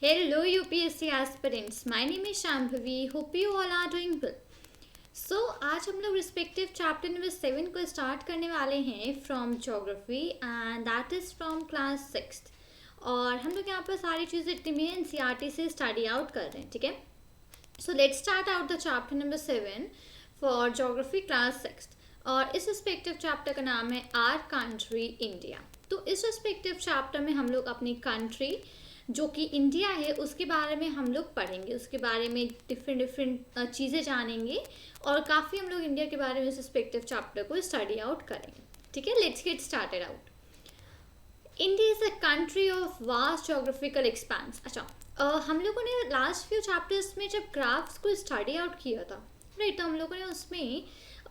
Hello UPSC aspirants, my name is Shambhavi. Hope you all are doing well. So आज हम लोग respective chapter number 7 को start करने वाले हैं from geography and that is from class 6th। और हम लोग यहाँ पर सारी चीज़ें जितनी भी NCERT से स्टडी आउट कर रहे हैं, ठीक है। So let's start out the chapter number 7 for geography class 6th। और इस रिस्पेक्टिव चैप्टर का नाम है आर कंट्री इंडिया। तो इस रिस्पेक्टिव चैप्टर में हम लोग अपनी कंट्री जो कि इंडिया है उसके बारे में हम लोग पढ़ेंगे, उसके बारे में डिफरेंट चीज़ें जानेंगे और काफ़ी हम लोग इंडिया के बारे में इस रिस्पेक्टिव चैप्टर को स्टडी आउट करेंगे, ठीक है। Let's get started out. India is a country of vast geographical expanse. अच्छा, हम लोगों ने लास्ट फ्यू चैप्टर्स में जब ग्राफ्स को स्टडी आउट किया था, राइट, तो हम लोगों ने उसमें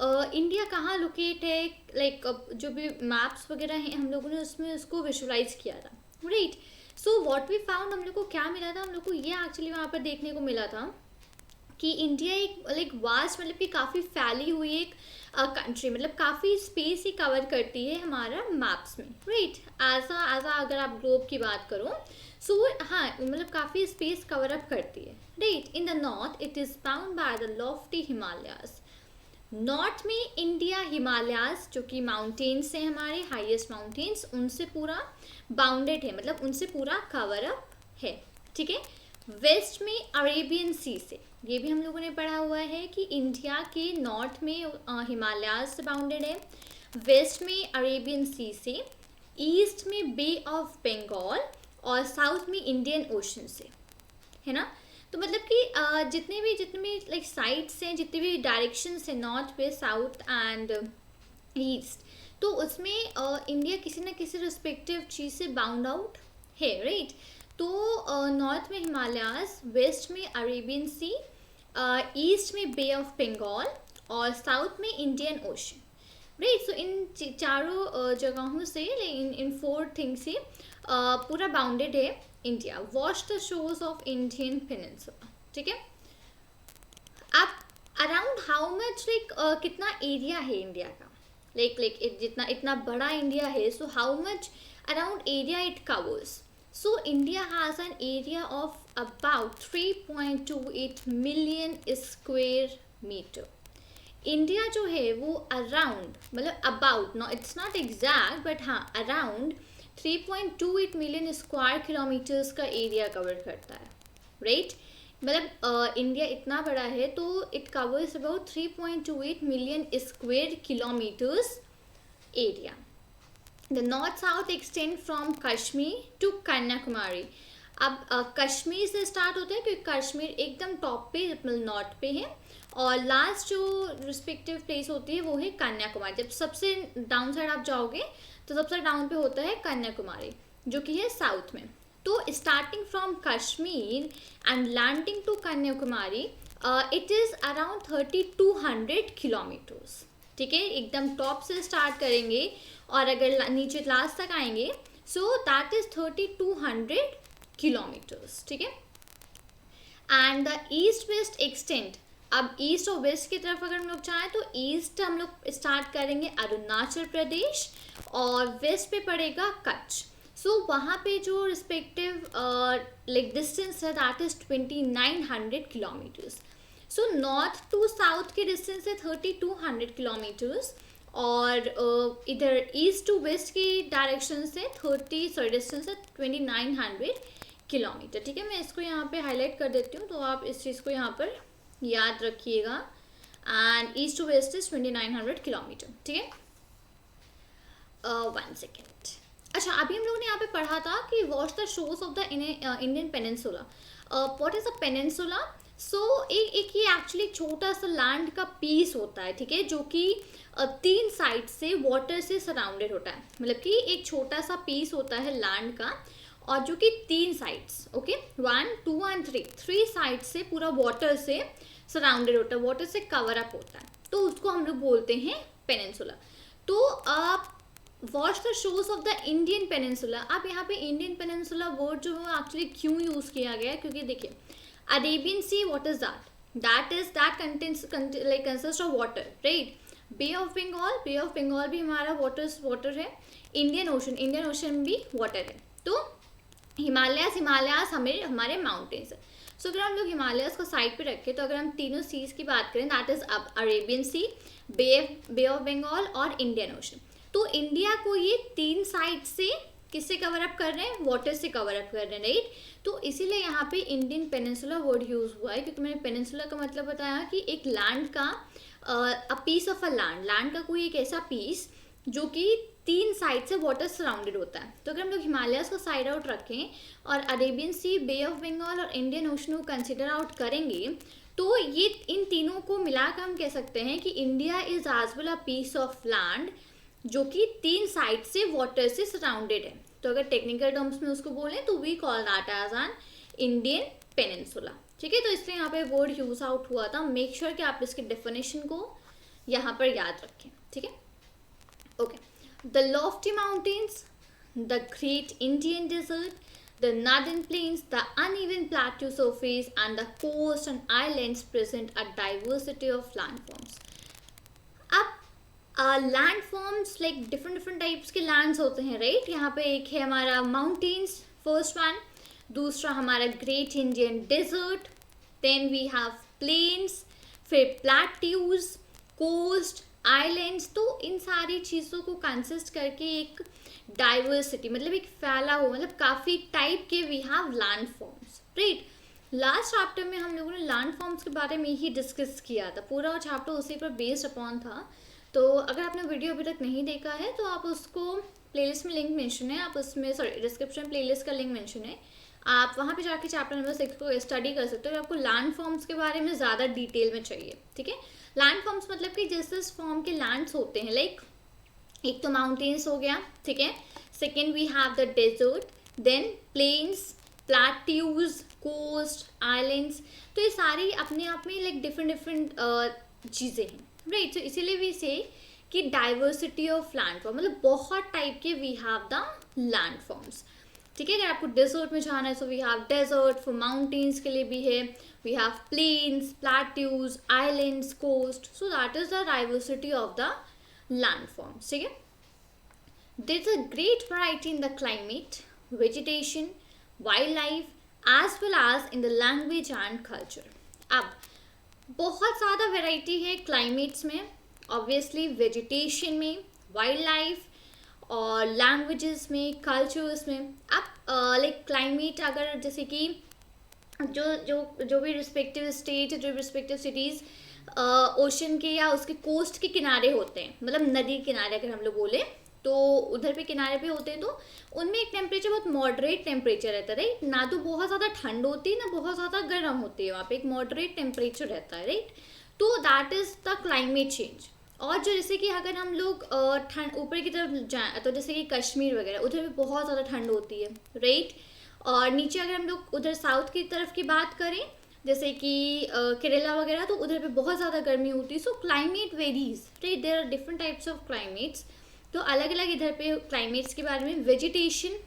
इंडिया कहाँ लोकेट है, लाइक जो भी मैप्स वगैरह हैं हम लोगों ने उसमें उसको विजुलाइज किया था, right. So what we found, हम लोग को क्या मिला था, हम लोग को ये एक्चुअली वहाँ पर देखने को मिला था कि इंडिया एक लाइक वास्ट मतलब कि काफ़ी फैली हुई एक कंट्री, मतलब काफ़ी स्पेस ही कवर करती है हमारा मैप्स में, राइट। एज अगर आप ग्लोब की बात करो, सो हाँ मतलब काफ़ी स्पेस कवर अप करती है, right. In the north it is bound by the Lofty Himalayas. North में इंडिया हिमालयाज जो कि माउंटेन्स हैं हमारे हाईएस्ट माउंटेन्स, उनसे पूरा बाउंडेड है, मतलब उनसे पूरा कवर अप है, ठीक है। वेस्ट में अरेबियन सी से, ये भी हम लोगों ने पढ़ा हुआ है कि इंडिया के नॉर्थ में हिमालयाज से बाउंडेड है, वेस्ट में अरेबियन सी से, ईस्ट में बे ऑफ बंगाल और साउथ में इंडियन ओशन से, है ना। तो मतलब कि जितने भी लाइक साइड्स हैं, जितने भी डायरेक्शंस हैं, north west south and east, तो उसमें इंडिया किसी न किसी रिस्पेक्टिव चीज़ से बाउंड आउट है, राइट। तो नॉर्थ में हिमालयाज, वेस्ट में अरेबियन सी, ईस्ट में बे ऑफ बंगाल और साउथ में इंडियन ओशन, राइट। सो इन चारों जगहों से, इन 4 थिंग्स से पूरा बाउंडेड है India. Watch the shores of Indian peninsula, ठीक है। अब अराउंड हाउ मच लाइक कितना एरिया है इंडिया का, लाइक जितना इतना बड़ा इंडिया है, so how much around area it covers. So India has an area of about 3.28 million square metre. India जो है वो अराउंड, मतलब about, no it's not exact but हाँ अराउंड 3.28 मिलियन स्क्वायर किलोमीटर्स का एरिया कवर करता है, right. मतलब India इतना बड़ा है तो it covers about 3.28 million square kilometres area. The north south extend from Kashmir to Kanyakumari. अब कश्मीर से स्टार्ट होता है क्योंकि कश्मीर एकदम टॉप पे मतलब नॉर्थ पे है, और लास्ट जो रिस्पेक्टिव प्लेस होती है वो है कन्याकुमारी। जब सबसे डाउन साइड आप जाओगे तो सबसे डाउन पे होता है कन्याकुमारी जो कि है साउथ में। तो starting from Kashmir and landing to Kanyakumari it is around 3200 kilometres, ठीक है। एकदम टॉप से स्टार्ट करेंगे और अगर नीचे लास्ट तक आएंगे सो दैट इज़ 3200 किलोमीटर्स, ठीक है। And the east west extent, अब ईस्ट और वेस्ट की तरफ अगर हम लोग चाहें तो ईस्ट हम लोग स्टार्ट करेंगे अरुणाचल प्रदेश और वेस्ट पे पड़ेगा कच्छ। सो वहाँ पे जो रिस्पेक्टिव लाइक डिस्टेंस है that is 2900 kilometres. So north to south की डिस्टेंस है 3200 किलोमीटर्स और इधर ईस्ट टू वेस्ट की डायरेक्शन से डिस्टेंस है 2900 किलोमीटर, ठीक है। मैं इसको यहाँ पे हाईलाइट कर देती हूँ तो आप इस चीज़ को यहाँ पर याद रखिएगा। And east to west is 2900 kilometre, ठीक है। 1 सेकेंड। अच्छा, अभी हम लोगों ने यहाँ पे पढ़ा था कि watch the shores of the Indian peninsula. What is a peninsula? So एक ये एक्चुअली छोटा सा लैंड का पीस होता है, ठीक है, जो कि 3 साइड से वाटर से सराउंडेड होता है। मतलब कि एक छोटा सा पीस होता है लैंड का और जो कि 3 साइड्स, ओके, 1 2 एंड 3 साइड से पूरा वाटर से सराउंडेड होता है, वाटर से कवर अप होता है, तो उसको हम लोग बोलते हैं पेनिनसुला। तो आप watch the shores of the Indian peninsula. अब यहाँ पे इंडियन पेनिनसुला वर्ड जो है एक्चुअली क्यों यूज़ किया गया है, क्योंकि देखिए Arabian sea what is that, that contents like consist of water, right. Bay of Bengal भी हमारा वाटर है। इंडियन ओशन भी वाटर है। तो हिमालयास हमारे माउंटेन्स है। सो अगर हम लोग हिमालयास को साइड पे रखें तो अगर हम तीनों सीज की बात करें, that is Arabian sea, bay of Bengal और इंडियन ओशन। तो इंडिया को ये तीन साइड से किससे कवर अप कर रहे हैं, वाटर से कवर अप कर रहे हैं, राइट। तो इसीलिए यहाँ पे इंडियन पेनिनसुला वर्ड यूज हुआ है, क्योंकि मैंने पेनिनसुला का मतलब बताया कि एक लैंड का a piece of a land का कोई एक ऐसा पीस जो कि तीन साइड से वाटर सराउंडेड होता है। तो अगर हम लोग हिमालयास को साइड आउट रखें और Arabian sea, bay of Bengal और इंडियन ओशन को कंसिडर आउट करेंगे, तो ये इन तीनों को मिलाकर हम कह सकते हैं कि India is as well a piece of land जो कि तीन साइड से वाटर से सराउंडेड है। तो अगर टेक्निकल टर्म्स में उसको बोलें तो we call that as an Indian peninsula, ठीक है। तो इसलिए यहाँ पे वर्ड यूज आउट हुआ था। मेक श्योर कि आप इसकी डेफिनेशन को यहाँ पर याद रखें, ठीक है। Okay, the lofty mountains, the great Indian desert, the northern plains, the uneven plateau surface, and the coast and islands present a diversity of landforms. अब landforms like different types के lands होते हैं, right। यहाँ पे एक है हमारा mountains, first one, दूसरा हमारा great Indian desert, then we have plains, फिर plateaus, coast, आइलैंड्स। तो इन सारी चीज़ों को कंसिस्ट करके एक डाइवर्सिटी, मतलब एक फैला हुआ, मतलब काफ़ी टाइप के we have land forms, right. Last chapter में हम लोगों ने लैंड फॉर्म्स के बारे में ही डिस्कस किया था, पूरा चैप्टर उसी पर बेस्ड अपॉन था। तो अगर आपने वीडियो अभी तक नहीं देखा है तो आप उसको प्लेलिस्ट में लिंक मेंशन है, आप उसमें डिस्क्रिप्शन प्लेलिस्ट का लिंक मेंशन है, आप वहाँ पे जाके चैप्टर नंबर 6 को स्टडी कर सकते हो। आपको लैंड फॉर्म्स के बारे में ज़्यादा डिटेल में चाहिए, ठीक है। लैंड फॉर्म्स मतलब कि जिस फॉर्म के लैंड्स होते हैं, लाइक एक तो माउंटेन्स हो गया, ठीक है। Second we have the desert, then plains, plateaus, coast, islands. तो ये सारी अपने आप में लाइक डिफरेंट चीज़ें हैं, राइट। तो इसीलिए वी से कि डाइवर्सिटी ऑफ लैंड फॉर्म, मतलब बहुत टाइप के we have the land forms, ठीक है। अगर आपको डेजर्ट में जाना है so we have desert, for mountains के लिए भी है, we have plains, plateaus, islands, coast. So that is the diversity of the land forms, ठीक है। There is a great variety in the climate, vegetation, wild life as well as in the language and culture. अब बहुत ज़्यादा variety है climates में, obviously vegetation में, wild life और languages में, कल्चर्स में। अब लाइक क्लाइमेट अगर जैसे कि जो भी रिस्पेक्टिव स्टेट, जो रिस्पेक्टिव सिटीज़ ओशन के या उसके कोस्ट के किनारे होते हैं, मतलब नदी किनारे अगर हम लोग बोले तो उधर पे किनारे पे होते हैं, तो उनमें एक टेम्परेचर बहुत मॉडरेट टेम्परेचर रहता है, राइट। ना तो बहुत ज़्यादा ठंड होती है ना बहुत ज़्यादा गर्म होती है, वहाँ पे एक मॉडरेट टेम्परेचर रहता है, राइट। तो that is the climate change. और जो जैसे कि अगर हम लोग ठंड ऊपर की तरफ जाएँ तो जैसे कि कश्मीर वगैरह, उधर भी बहुत ज़्यादा ठंड होती है, राइट। और नीचे अगर हम लोग उधर साउथ की तरफ की बात करें जैसे कि केरला वगैरह, तो उधर पे बहुत ज़्यादा गर्मी होती है। So climate varies, right. There are different types of climates. तो अलग अलग इधर पे क्लाइमेट्स के बारे में। वेजिटेशन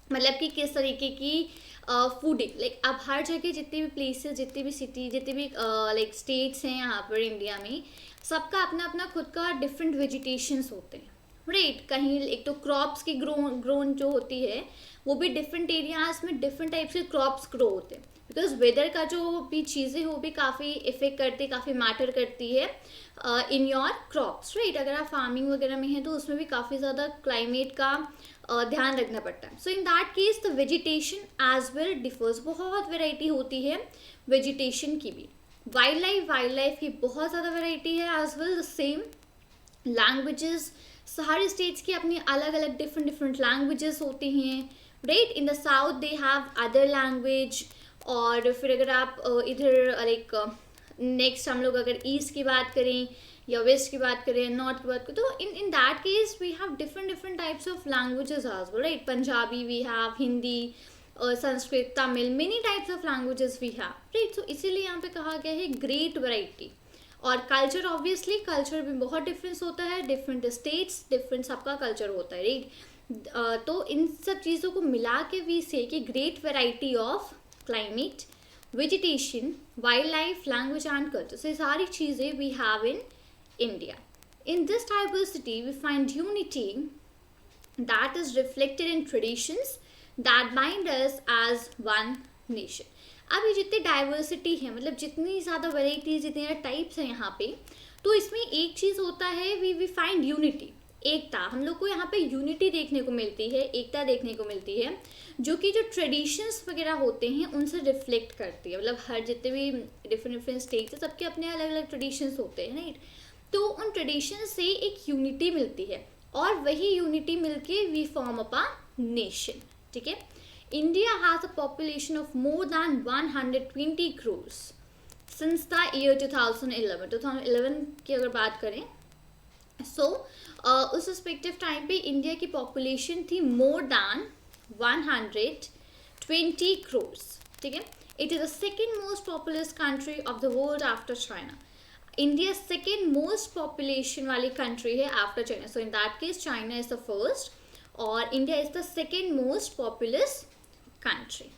मतलब कि किस तरीके की फूडिंग, लाइक अब हर जगह जितने भी प्लेसेस, जितनी भी सिटी, जितने भी लाइक स्टेट्स हैं यहाँ पर इंडिया में, सबका अपना अपना खुद का डिफरेंट वेजिटेशंस होते हैं, राइट। कहीं एक तो क्रॉप्स की ग्रोन जो होती है वो भी डिफरेंट एरियाज में डिफरेंट टाइप्स के क्रॉप्स ग्रो होते हैं, बिकॉज वेदर का जो भी चीज़ें वो भी काफ़ी इफेक्ट करती है, काफ़ी मैटर करती है इन योर क्रॉप्स, राइट। अगर आप फार्मिंग वगैरह में हैं तो उसमें भी काफ़ी ज़्यादा क्लाइमेट का ध्यान रखना पड़ता है। So in that case the vegetation as well differs, बहुत वेराइटी होती है वेजिटेशन की भी। वाइल्ड लाइफ की बहुत ज़्यादा वेराइटी है as well the same. Languages, हर स्टेट्स की अपनी अलग अलग डिफरेंट लैंग्वेजेस होती हैं, right. In the south they have other language. और फिर अगर आप इधर लाइक नेक्स्ट हम लोग अगर ईस्ट की बात करें या वेस्ट की बात करें, नॉर्थ की बात करें, तो in that case we have different types of languages as well, right. Punjabi we have, Hindi, Sanskrit, Tamil, many types of languages we have, right. So इसीलिए यहाँ पे कहा गया है ग्रेट वैरायटी। और कल्चर, ऑब्वियसली कल्चर भी बहुत डिफरेंस होता है, डिफरेंट स्टेट्स, डिफरेंट सबका कल्चर होता है, राइट। तो इन सब चीज़ों को मिला के वी से कि great variety of climate, vegetation, wild life, language and culture. से सारी चीज़ें we have in India. In this diversity we find unity that is reflected in traditions, that bind us as one nation. अब ये जितनी diversity है, मतलब जितनी ज़्यादा वैरायटीज, जितने ज़्यादा टाइप्स हैं यहाँ पे, तो इसमें एक चीज़ होता है, वी फाइंड यूनिटी, एकता। हम लोग को यहाँ पे यूनिटी देखने को मिलती है, एकता देखने को मिलती है, जो कि जो ट्रेडिशंस वगैरह होते हैं उनसे रिफ्लेक्ट करती है। मतलब हर जितने भी डिफरेंट स्टेट्स हैं, सबके अपने अलग अलग ट्रेडिशंस होते हैं, राइट। तो उन ट्रेडिशन से एक यूनिटी मिलती है, और वही यूनिटी मिलके we form up a nation, ठीक है। India has a population of more than 120 crores since the year 2011 की अगर बात करें, उस रिस्पेक्टिव टाइम पे इंडिया की पॉपुलेशन थी मोर दैन 120 crores, ठीक है। It is the second most populous country of the world after China. India second most population वाली कंट्री है after China, so in that case China is the first और India is the second most populous country,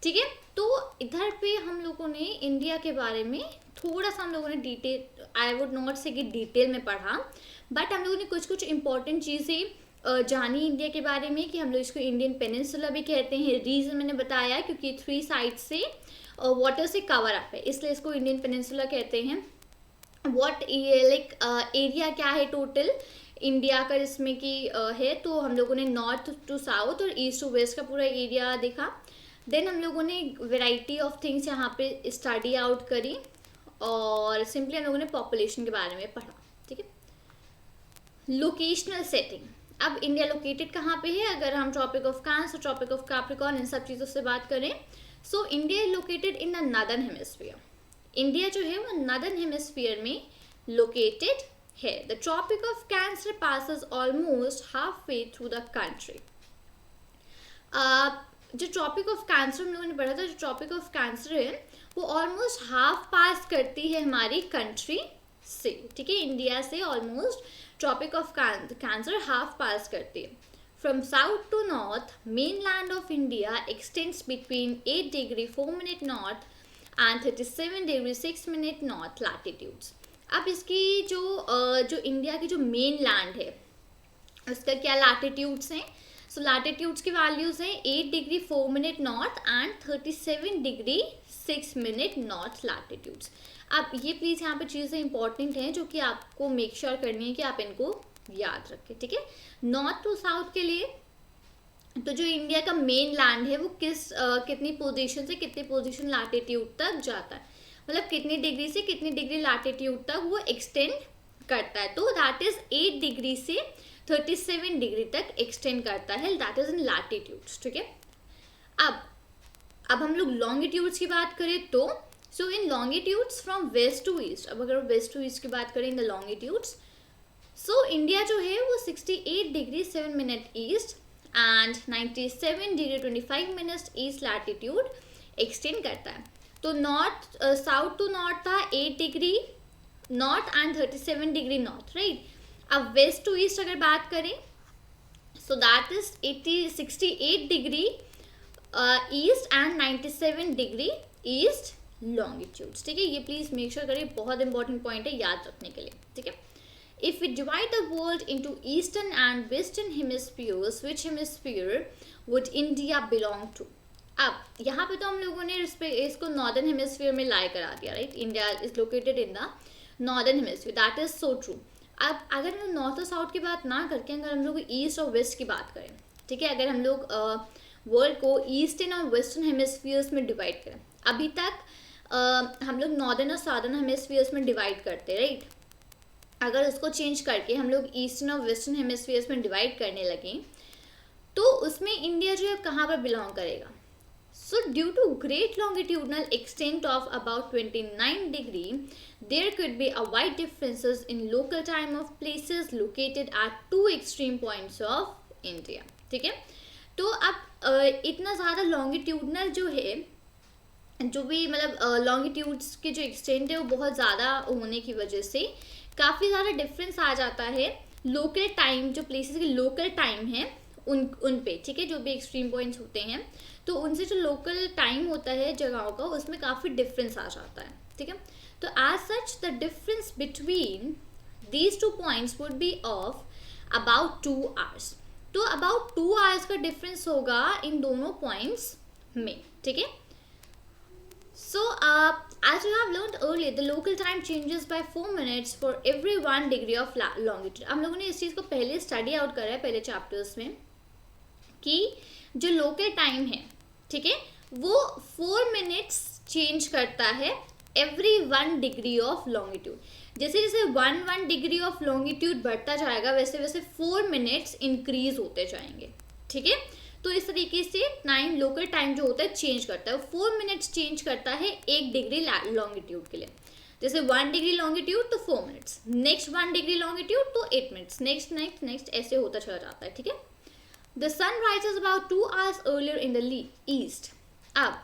ठीक है। तो इधर पे हम लोगों ने इंडिया के बारे में थोड़ा सा हम लोगों ने डिटेल, आई वुड नॉट से कि डिटेल में पढ़ा, बट हम लोगों ने कुछ कुछ इंपॉर्टेंट चीज़ें जानी इंडिया के बारे में, कि हम लोग इसको इंडियन पेनिनसुला भी कहते हैं। रीज़न मैंने बताया क्योंकि 3 साइड से वाटर से कवर अप है, इसलिए इसको इंडियन पेनिनसुला कहते हैं। व्हाट लाइक एरिया क्या है टोटल इंडिया का जिसमें कि है, तो हम लोगों ने नॉर्थ टू साउथ और ईस्ट टू वेस्ट का पूरा एरिया देखा। देन हम लोगों ने वेराइटी ऑफ थिंग्स यहाँ पे स्टडी आउट करी, और सिंपली हम लोगों ने पॉपुलेशन के बारे में पढ़ा, ठीक है। लोकेशनल सेटिंग, अब इंडिया लोकेटेड कहाँ पे है, अगर हम tropic of cancer, tropic of capricorn, इन सब चीज़ों से बात करें, so India is located in the northern hemisphere. India जो है वो नॉर्दर्न हेमिस्फीयर में लोकेटेड है। The tropic of cancer passes almost half way through the country. जो ट्रॉपिक ऑफ कैंसर हम लोगों ने पढ़ा था, जो ट्रॉपिक ऑफ कैंसर है वो ऑलमोस्ट हाफ पास करती है हमारी कंट्री से, ठीक है। इंडिया से almost tropic of cancer half pass करती है। From south to north main land of India extends between 8 degree 4 minute north and 37 degree 6 minute north latitudes. अब इसकी जो इंडिया की जो मेन लैंड है उसका क्या लैटिट्यूड्स हैं, सो लैटिट्यूड्स की वैल्यूज़ हैं 8 degree 4 minute north and 37 degree 6 minute north latitudes. अब ये प्लीज़ यहाँ पे चीज़ें इंपॉर्टेंट हैं जो कि आपको मेक श्योर करनी है कि आप इनको याद रखें, ठीक है। नॉर्थ टू साउथ के लिए तो जो इंडिया का मेन लैंड है वो कितनी पोजीशन से कितनी पोजीशन लैटिट्यूड तक जाता है, मतलब कितनी डिग्री से कितनी डिग्री लैटिट्यूड तक वो एक्सटेंड करता है, तो दैट इज 8 डिग्री से 37 डिग्री तक एक्सटेंड करता है, दैट इज इन लैटिट्यूड्स, ठीक है। अब हम लोग लॉन्गिट्यूड्स की बात करें तो so in longitudes from west to east, अब अगर वेस्ट टू ईस्ट की बात करें in the longitudes, so India जो है वो 68 degree 7 minute east and 97 degree 25 minute east latitude extend करता है। तो नॉर्थ साउथ टू नॉर्थ था 8 degree north and 37 degree north, right. अब वेस्ट टू ईस्ट अगर बात करें so that is 68 degree east and 97 degree east longitudes, ठीक है। ये प्लीज मेक श्योर करिए, बहुत इंपॉर्टेंट पॉइंट है याद रखने के लिए, ठीक है। If we divide the world into eastern and western hemispheres, which hemisphere would India belong to? अब यहाँ पे तो हम लोगों ने इसको नॉर्दर्न हेमिस्फीयर में लाई करा दिया, right. India is located in the northern hemisphere, that is so true. अब अगर हम नॉर्थ और साउथ की बात ना करके अगर हम लोग ईस्ट और वेस्ट की बात करें, ठीक है, अगर हम लोग वर्ल्ड को ईस्टर्न और वेस्टर्न हेमिस्फीयर्स में डिवाइड करें, अभी तक हम लोग नॉर्दर्न और साउदर्न हेमिस्फीयर्स में डिवाइड करते, राइट। अगर उसको चेंज करके हम लोग ईस्टर्न और वेस्टर्न हेमिस्फीयर्स में डिवाइड करने लगे तो उसमें इंडिया जो है कहाँ पर बिलोंग करेगा। So due to great longitudinal extent of about 29 degree there could be a wide differences in local time of places located at 2 extreme points of India, ठीक है। तो अब इतना ज़्यादा लॉन्गिट्यूडनल जो है, जो भी मतलब लॉन्गिट्यूड्स के जो एक्सटेंट है वो बहुत ज़्यादा होने की वजह से काफ़ी ज़्यादा डिफरेंस आ जाता है लोकल टाइम, जो प्लेसेस के लोकल टाइम है उन पे, ठीक है, जो भी एक्सट्रीम पॉइंट्स होते हैं तो उनसे जो लोकल टाइम होता है जगहों का उसमें काफ़ी डिफरेंस आ जाता है, ठीक है। तो as such the difference between these 2 points would be of about 2 hours. तो अबाउट 2 आवर्स का डिफरेंस होगा इन दोनों पॉइंट्स में, ठीक है. So, as you have learned earlier, the local time changes by 4 minutes for every 1 degree of longitude. हम लोगों ने इस चीज़ को पहले स्टडी आउट करा है पहले चैप्टर्स में कि जो लोकल टाइम है, ठीक है, वो 4 मिनट्स चेंज करता है एवरी 1 डिग्री ऑफ लॉन्गिट्यूड. जैसे जैसे 1 डिग्री ऑफ लॉन्गिट्यूड बढ़ता जाएगा वैसे वैसे 4 मिनट्स इंक्रीज होते जाएंगे, ठीक है. तो इस तरीके से टाइम, लोकल टाइम जो होता है चेंज करता है. 4 मिनट्स चेंज करता है 1 डिग्री लॉन्गिट्यूड के लिए. जैसे 1 डिग्री लॉन्गिट्यूड तो 4 मिनट्स, नेक्स्ट 1 डिग्री लॉन्गिट्यूड तो 8 मिनट्स, नेक्स्ट नेक्स्ट नेक्स्ट ऐसे होता चला जाता है, ठीक है. The sun rises about 2 hours earlier in the east. अब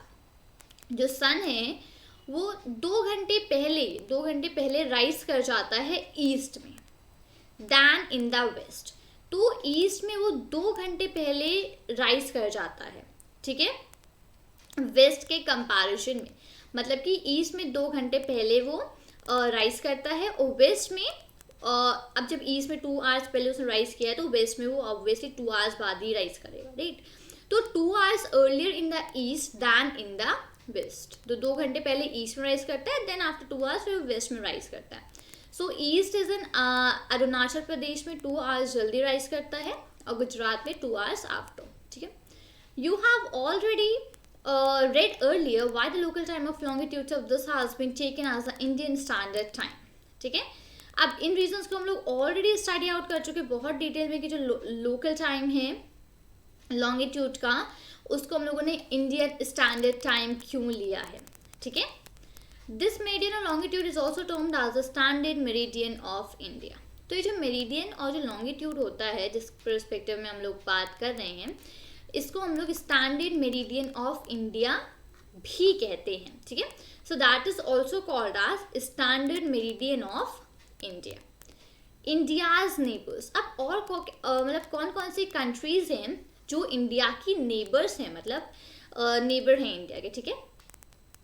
जो सन है वो 2 घंटे पहले राइज कर जाता है ईस्ट में दैन इन द वेस्ट. तो ईस्ट में वो 2 घंटे पहले राइज कर जाता है, ठीक है, वेस्ट के कंपैरिजन में. मतलब कि ईस्ट में 2 घंटे पहले वो राइज करता है और वेस्ट में अब जब ईस्ट में 2 आवर्स पहले उसने राइज किया है तो वेस्ट में वो ऑब्वियसली 2 आवर्स बाद ही राइज करेगा, राइट. तो 2 hours earlier in the east than in the west. तो 2 घंटे पहले ईस्ट में राइज करता है, देन आफ्टर 2 आवर्स फिर वेस्ट में राइज करता है. So east is in Arunachal Pradesh में 2 आवर्स जल्दी राइज करता है और गुजरात में 2 आवर्स आफ्टर, ठीक है. You have already read earlier why the local time of longitudes of this has been taken as the Indian standard time, ठीक है. अब इन रीजंस को हम लोग ऑलरेडी स्टडी आउट कर चुके बहुत डिटेल में कि जो लोकल टाइम है लॉन्गिट्यूड का उसको हम लोगों ने इंडियन स्टैंडर्ड टाइम क्यों लिया है, ठीक है. दिस मेरिडियन और longitude is also termed as the standard meridian of India. तो ये जो मेरिडियन और जो लॉन्गिट्यूड होता है जिस परस्पेक्टिव में हम लोग बात कर रहे हैं इसको हम लोग स्टैंडर्ड मेरिडियन ऑफ इंडिया भी कहते हैं, ठीक है. So that is also called as standard meridian of India. India's neighbours. अब और मतलब कौन कौन सी कंट्रीज हैं जो इंडिया की नेबर्स हैं, मतलब नेबर हैं इंडिया के, ठीक है.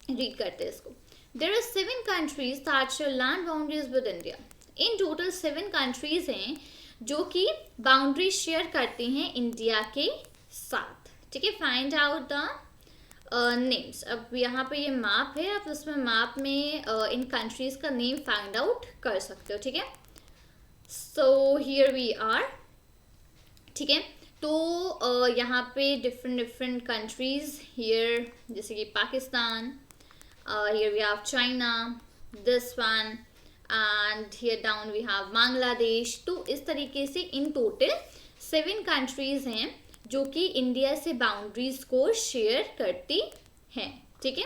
रीड करते हैं इसको. There are 7 countries that share land boundaries with India. In total 7 countries हैं जो कि बाउंड्री शेयर करती हैं इंडिया के साथ, ठीक है. Find out the names. अब यहाँ पे ये मैप है, आप उसमें मैप में इन कंट्रीज का नेम फाइंड आउट कर सकते हो, ठीक है. सो हियर वी आर, ठीक है. तो यहाँ पे डिफरेंट कंट्रीज हियर, जैसे कि Pakistan, here we have China, this one, and here down we have Bangladesh. तो इस तरीके से इन टोटल 7 कंट्रीज हैं जो कि इंडिया से बाउंड्रीज को शेयर करती हैं, ठीक है.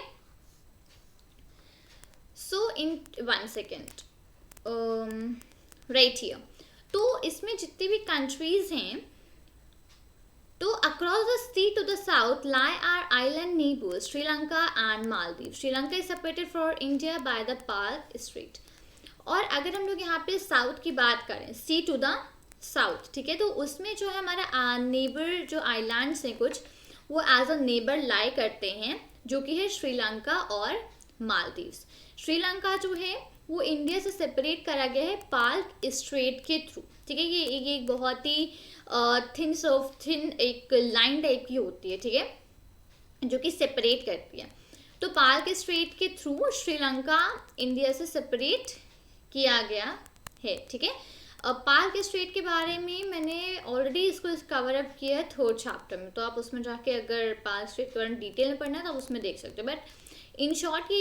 So in 1 second right here. तो इसमें जितनी भी कंट्रीज हैं तो across the sea to the south lie are island neighbours Sri Lanka and Maldives. Sri Lanka is separated from India by the Palk Strait. और अगर हम लोग यहाँ पे साउथ की बात करें, सी टू द साउथ, ठीक है, तो उसमें जो है हमारा नेबर जो आइलैंड्स हैं कुछ वो एज अ नेबर लाई करते हैं जो कि है श्रीलंका और मालदीव्स. श्रीलंका जो है वो इंडिया से सेपरेट करा गया है पार्क स्ट्रेट के थ्रू, ठीक है. ये एक बहुत ही थिन एक लाइन टाइप की होती है, ठीक है, जो कि सेपरेट करती है. तो पार्क स्ट्रेट के थ्रू श्रीलंका इंडिया से सेपरेट किया गया है, ठीक है. पार्क स्ट्रेट के बारे में मैंने ऑलरेडी इसको कवर अप किया है 3rd चैप्टर में, तो आप उसमें जाके अगर पार्क स्ट्रेट के बारे में डिटेल में पढ़ना है तो आप उसमें देख सकते हो. बट इन शॉर्ट ये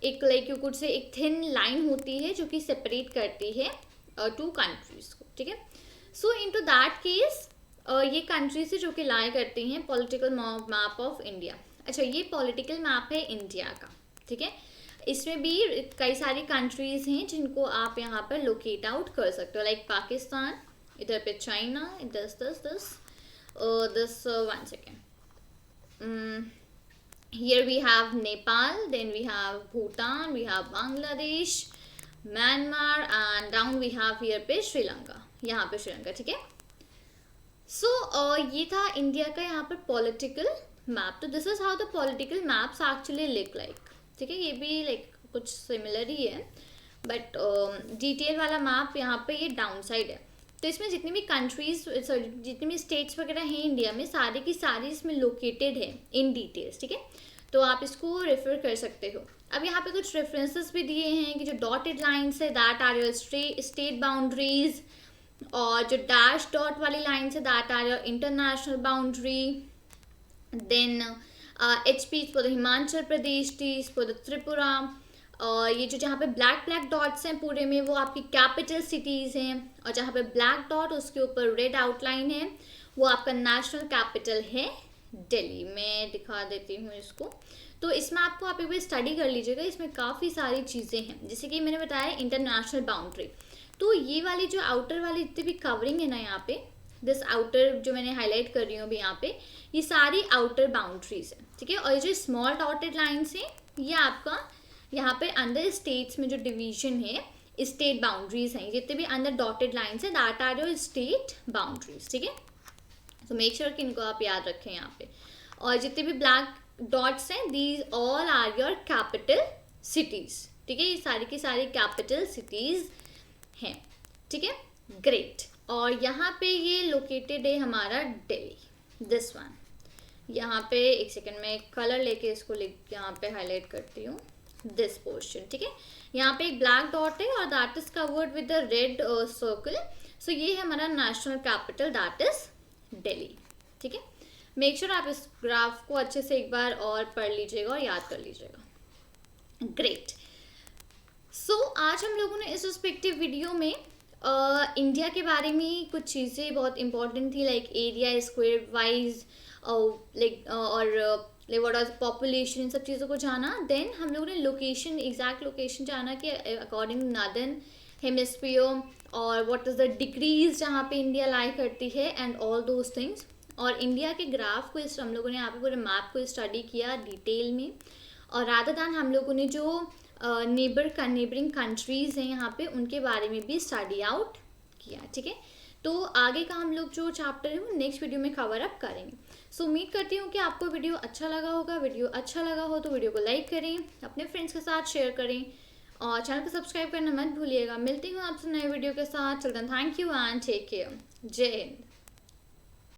एक लाइक यू कुड से एक थिन लाइन होती है जो कि सेपरेट करती है 2 कंट्रीज को, ठीक है. सो इनटू दैट केस ये कंट्रीज है जो कि लाई करती हैं पॉलिटिकल मैप ऑफ इंडिया. अच्छा, ये पॉलिटिकल मैप है इंडिया का, ठीक है. इसमें भी कई सारी कंट्रीज हैं जिनको आप यहाँ पर लोकेट आउट कर सकते हो, लाइक पाकिस्तान, इधर पे China, this 1 second, here we have Nepal, then we have Bhutan, we have Bangladesh, Myanmar and down we have here पे श्रीलंका, यहाँ पे श्रीलंका, ठीक है. सो ये था इंडिया का यहाँ पर पॉलिटिकल मैप. तो this is how the political maps actually look like, ठीक है. ये भी लाइक कुछ सिमिलर ही है बट डिटेल वाला मैप यहाँ पे ये डाउन साइड है. तो इसमें जितनी भी कंट्रीज, सॉरी जितनी भी स्टेट्स वगैरह हैं इंडिया में, सारी की सारी इसमें लोकेटेड है इन डिटेल्स, ठीक है। तो आप इसको रेफर कर सकते हो। अब यहाँ पे कुछ रेफरेंसेस भी दिए हैं कि जो डॉटेड लाइन्स है that are your state boundaries, और जो डैश डॉट वाली लाइन्स है that are your international boundary. Then HP for the Himachal Pradesh, T for the Tripura, और ये जो जहाँ पे ब्लैक ब्लैक डॉट्स हैं पूरे में वो आपकी कैपिटल सिटीज़ हैं, और जहाँ पे ब्लैक डॉट उसके ऊपर रेड आउटलाइन है वो आपका नेशनल कैपिटल है दिल्ली। मैं दिखा देती हूँ इसको। तो इसमें आपको आप एक बार स्टडी कर लीजिएगा, इसमें काफ़ी सारी चीज़ें हैं। जैसे कि मैंने बताया इंटरनेशनल बाउंड्री, तो ये वाली जो आउटर वाली जितनी भी कवरिंग है ना यहाँ पे, दिस आउटर जो मैंने हाईलाइट कर रही हूँ अभी यहाँ पे, ये सारी आउटर बाउंड्रीज है, ठीक है। और ये जो स्मॉल डॉटेड लाइन्स हैं ये आपका यहाँ पे अंदर स्टेट्स में जो डिवीजन है, स्टेट बाउंड्रीज हैं। जितने भी अंदर डॉटेड लाइन्स हैं that are your state boundaries, ठीक है। तो मेक श्योर कि इनको आप याद रखें यहाँ पे। और जितने भी ब्लैक डॉट्स हैं these all are your capital cities, ठीक है। ये सारी की सारी कैपिटल सिटीज हैं, ठीक है। ग्रेट। और यहाँ पे ये लोकेटेड है हमारा दिल्ली, दिस वन। यहाँ पे एक सेकेंड में कलर लेके इसको यहाँ पे हाईलाइट करती हूँ, दिस पोर्शन, ठीक है। यहाँ पे एक ब्लैक डॉट है और that is covered with the red circle. So ये है हमारा national capital that is Delhi, ठीक है। मेक श्योर आप इस ग्राफ को अच्छे से एक बार और पढ़ लीजिएगा और याद कर लीजिएगा। ग्रेट। सो आज हम लोगों ने इस रिस्पेक्टिव वीडियो में इंडिया के बारे में कुछ चीज़ें बहुत इंपॉर्टेंट थी, like area square wise, like और व्हाट आर पॉपुलेशन, इन सब चीज़ों को जाना। देन हम लोगों ने लोकेशन, एग्जैक्ट लोकेशन जाना कि अकॉर्डिंग नॉर्दर्न हेमिस्फीयर, और व्हाट इज़ द डिग्रीज जहाँ पे इंडिया लाई करती है एंड ऑल दोज थिंग्स। और इंडिया के ग्राफ को हम लोगों ने यहाँ पे पूरे मैप को स्टडी किया डिटेल में, और रादर दैन हम लोगों ने जो नेबरिंग कंट्रीज़ हैं यहाँ पे उनके बारे में भी स्टडी आउट किया, ठीक है। तो आगे का हम लोग जो चैप्टर है वो नेक्स्ट वीडियो में कवर अप करेंगे। सो उम्मीद करती हूँ कि आपको वीडियो अच्छा लगा होगा। वीडियो अच्छा लगा हो तो वीडियो को लाइक करें, अपने फ्रेंड्स के साथ शेयर करें, और चैनल को सब्सक्राइब करना मत भूलिएगा। मिलती हूँ आपसे नए वीडियो के साथ। चल then, thank you and take care. जय हिंद।